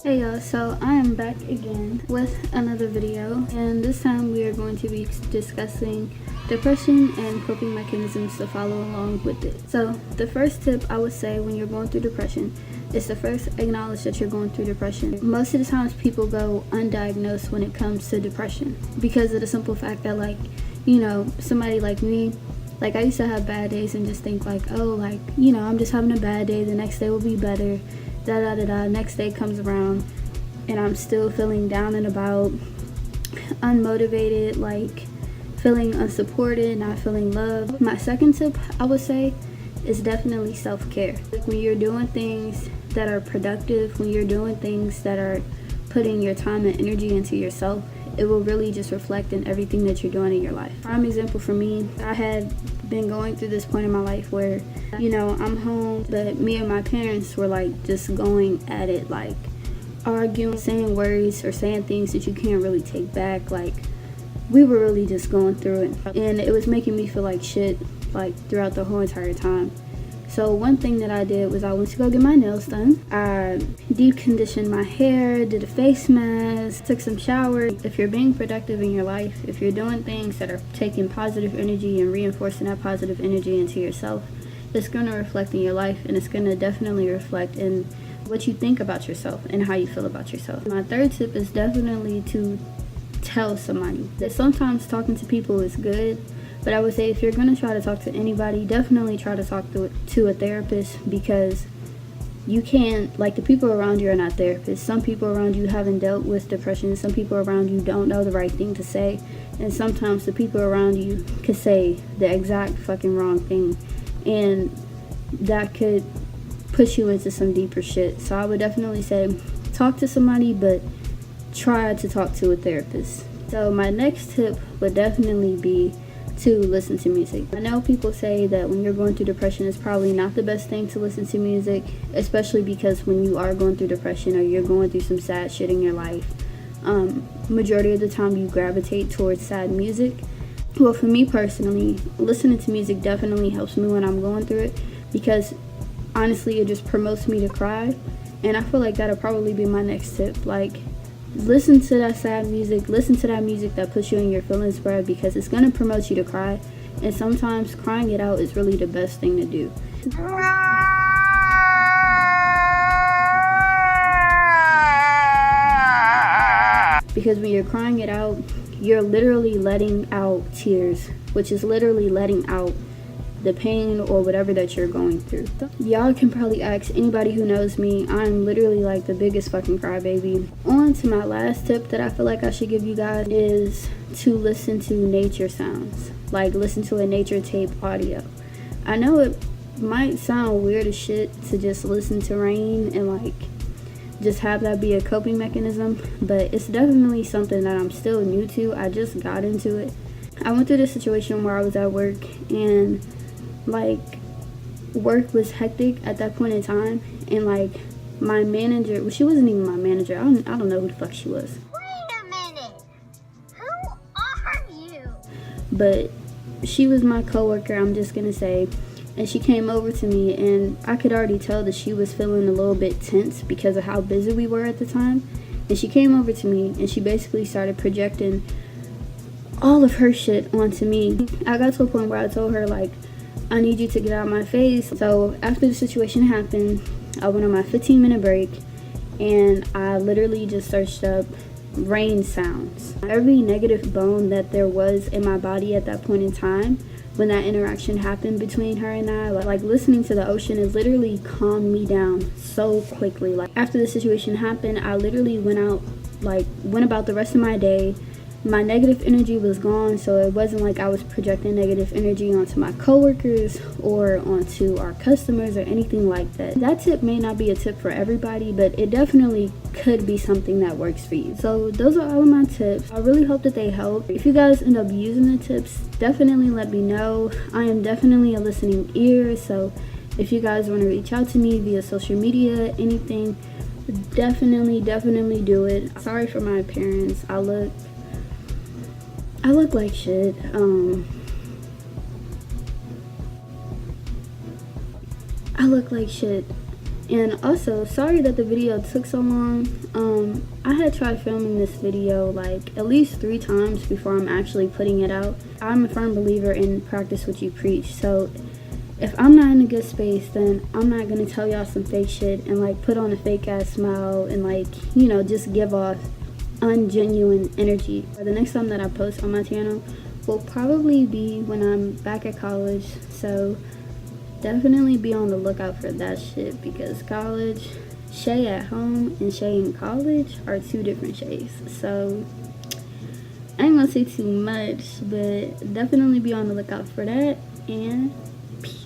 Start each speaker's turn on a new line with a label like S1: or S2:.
S1: Hey y'all, so I am back again with another video, and this time we are going to be discussing depression and coping mechanisms to follow along with it. So the first tip I would say when you're going through depression is to first acknowledge that you're going through depression. Most of the times people go undiagnosed when it comes to depression because of the simple fact that, like, you know, somebody like me, like, I used to have bad days and just think like, oh, like, you know, I'm just having a bad day, the next day will be better. Next day comes around and I'm still feeling down and about, unmotivated, like feeling unsupported, not feeling loved. My second tip I would say is definitely self-care. Like, when you're doing things that are productive, when you're doing things that are putting your time and energy into yourself, it will really just reflect in everything that you're doing in your life. Prime example for me, I had been going through this point in my life where, you know, I'm home, but me and my parents were like just going at it, like arguing, saying words or saying things that you can't really take back. Like, we were really just going through it, and it was making me feel like shit, like, throughout the whole entire time. So one thing that I did was I went to go get my nails done. I deep conditioned my hair, did a face mask, took some showers. If you're being productive in your life, if you're doing things that are taking positive energy and reinforcing that positive energy into yourself, it's going to reflect in your life, and it's going to definitely reflect in what you think about yourself and how you feel about yourself. My third tip is definitely to tell somebody. That sometimes talking to people is good, but I would say if you're going to try to talk to anybody, definitely try to talk to a therapist, because you can't, like, the people around you are not therapists. Some people around you haven't dealt with depression. Some people around you don't know the right thing to say. And sometimes the people around you could say the exact fucking wrong thing, and that could push you into some deeper shit. So I would definitely say talk to somebody, but try to talk to a therapist. So my next tip would definitely be to listen to music. I know people say that when you're going through depression, it's probably not the best thing to listen to music, especially because when you are going through depression or you're going through some sad shit in your life, majority of the time you gravitate towards sad music. Well, for me personally, listening to music definitely helps me when I'm going through it, because honestly it just promotes me to cry, and I feel like that'll probably be my next tip. Like, listen to that sad music, listen to that music that puts you in your feelings, bro, because it's going to promote you to cry, and sometimes crying it out is really the best thing to do. Because when you're crying it out, you're literally letting out tears, which is literally letting out the pain or whatever that you're going through. Y'all can probably ask anybody who knows me, I'm literally like the biggest fucking crybaby. On to my last tip that I feel like I should give you guys is to listen to nature sounds. Like, listen to a nature tape audio. I know it might sound weird as shit to just listen to rain and like just have that be a coping mechanism, but it's definitely something that I'm still new to. I just got into it. I went through this situation where I was at work, and like, work was hectic at that point in time, and like, my manager, well, she wasn't even my manager, I don't know who the fuck she was.
S2: Wait a minute, who are you?
S1: But she was my coworker, I'm just gonna say, and she came over to me, and I could already tell that she was feeling a little bit tense because of how busy we were at the time. And she came over to me, and she basically started projecting all of her shit onto me. I got to a point where I told her, like, I need you to get out of my face. So after the situation happened, I went on my 15-minute break, and I literally just searched up rain sounds. Every negative bone that there was in my body at that point in time, when that interaction happened between her and I, like listening to the ocean, it literally calmed me down so quickly. Like, after the situation happened, I literally went about the rest of my day. my negative energy was gone, so it wasn't like I was projecting negative energy onto my coworkers or onto our customers or anything like that. That tip may not be a tip for everybody, but it definitely could be something that works for you. So those are all of my tips. I really hope that they help. If you guys end up using the tips, definitely let me know. I am definitely a listening ear, so if you guys want to reach out to me via social media, anything, definitely do it. Sorry for my appearance. I look like shit. I look like shit. And also, sorry that the video took so long. I had tried filming this video like at least 3 times before I'm actually putting it out. I'm a firm believer in practice what you preach. So if I'm not in a good space, then I'm not gonna tell y'all some fake shit and like put on a fake ass smile and like, you know, just give off ungenuine energy. The next time that I post on my channel will probably be when I'm back at college, so definitely be on the lookout for that shit, because college, Shay at home and Shay in college are 2 different Shays. So I ain't gonna say too much, but definitely be on the lookout for that, and peace.